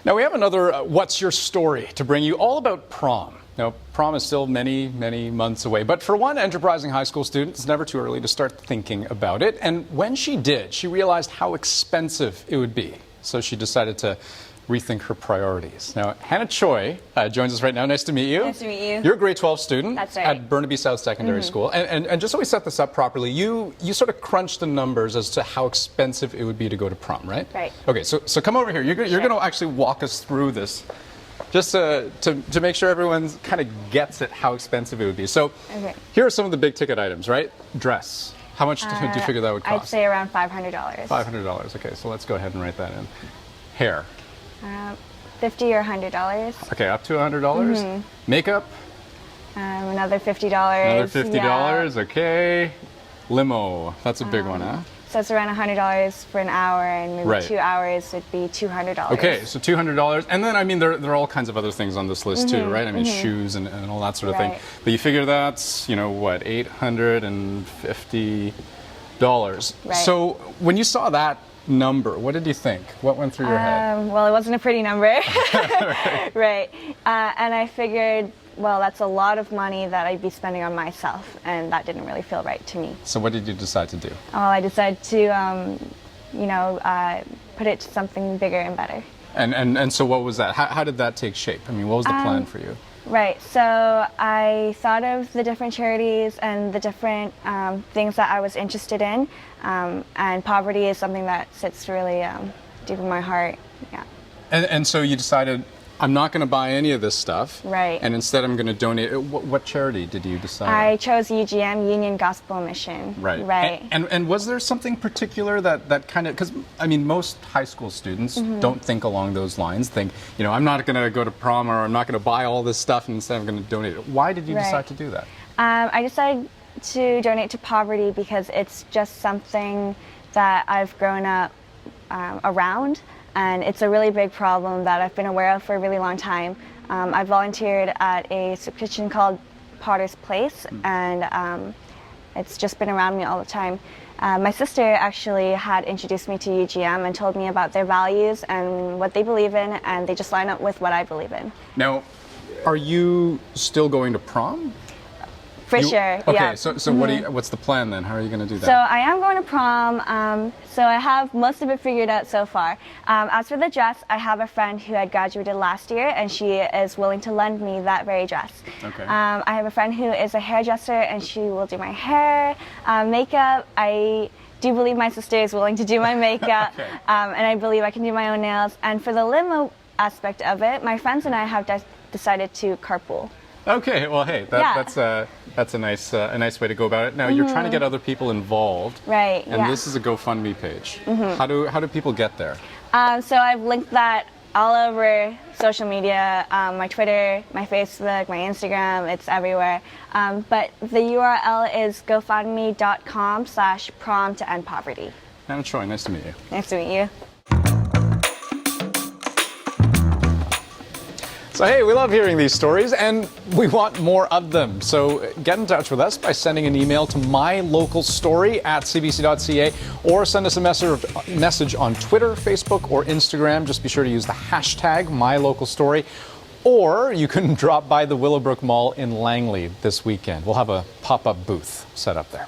Now we have another What's Your Story to bring you, all about prom. Now, prom is still many, many months away, but for one enterprising high school student, it's never too early to start thinking about it. And when she did, she realized how expensive it would be. So she decided to rethink her priorities. Now, Hannah Choi joins us right now. Nice to meet you. Nice to meet you. You're a grade 12 student. That's right. At Burnaby South Secondary School. And just so we set this up properly, you sort of crunched the numbers as to how expensive it would be to go to prom, right? Right. Okay, so come over here. You're going to actually walk us through this, just to make sure everyone kind of gets it, how expensive it would be. So here are some of the big ticket items, right? Dress. How much do you figure that would cost? I'd say around $500. $500. Okay, so let's go ahead and write that in. Hair. $50 or $100. Okay, up to $100. Makeup. Another $50. Another $50. Yeah. Okay. Limo. That's a big one, huh? So it's around $100 for an hour, and maybe 2 hours would be $200. Okay, so $200, and then I mean there are all kinds of other things on this list too, right? I mean shoes and all that sort of thing. But you figure that's what, $850. Right. So when you saw that number, what did you think? What went through your head? Well, it wasn't a pretty number, right? And I figured, well, that's a lot of money that I'd be spending on myself, and that didn't really feel right to me. So what did you decide to do? Well, I decided to, put it to something bigger and better. And so what was that? How did that take shape? I mean, what was the plan for you? Right, so I thought of the different charities and the different things that I was interested in, and poverty is something that sits really deep in my heart, yeah. And so you decided, I'm not going to buy any of this stuff. Right. And instead I'm going to donate. What charity did you decide? I chose UGM, Union Gospel Mission. Right. Right. And was there something particular that kind of, because I mean most high school students don't think along those lines, think, I'm not going to go to prom, or I'm not going to buy all this stuff, and instead I'm going to donate it. Why did you decide to do that? I decided to donate to poverty because it's just something that I've grown up around. And it's a really big problem that I've been aware of for a really long time. I volunteered at a soup kitchen called Potter's Place, and it's just been around me all the time. My sister actually had introduced me to UGM and told me about their values and what they believe in, and they just line up with what I believe in. Now, are you still going to prom? For sure, okay, yeah. so what's the plan then? How are you going to do that? So I am going to prom, so I have most of it figured out so far. As for the dress, I have a friend who had graduated last year, and she is willing to lend me that very dress. Okay. I have a friend who is a hairdresser, and she will do my hair, makeup. I do believe my sister is willing to do my makeup, and I believe I can do my own nails. And for the limo aspect of it, my friends and I have decided to carpool. Okay, well, hey, that's a nice way to go about it. Now, you're trying to get other people involved, right? And this is a GoFundMe page. How do people get there? So I've linked that all over social media, my Twitter, my Facebook, my Instagram. It's everywhere. But the URL is gofundme.com/prom to end poverty. Hannah Choi, nice to meet you. Nice to meet you. So hey, we love hearing these stories, and we want more of them. So get in touch with us by sending an email to mylocalstory@cbc.ca, or send us a message on Twitter, Facebook, or Instagram. Just be sure to use the hashtag #mylocalstory. Or you can drop by the Willowbrook Mall in Langley this weekend. We'll have a pop-up booth set up there.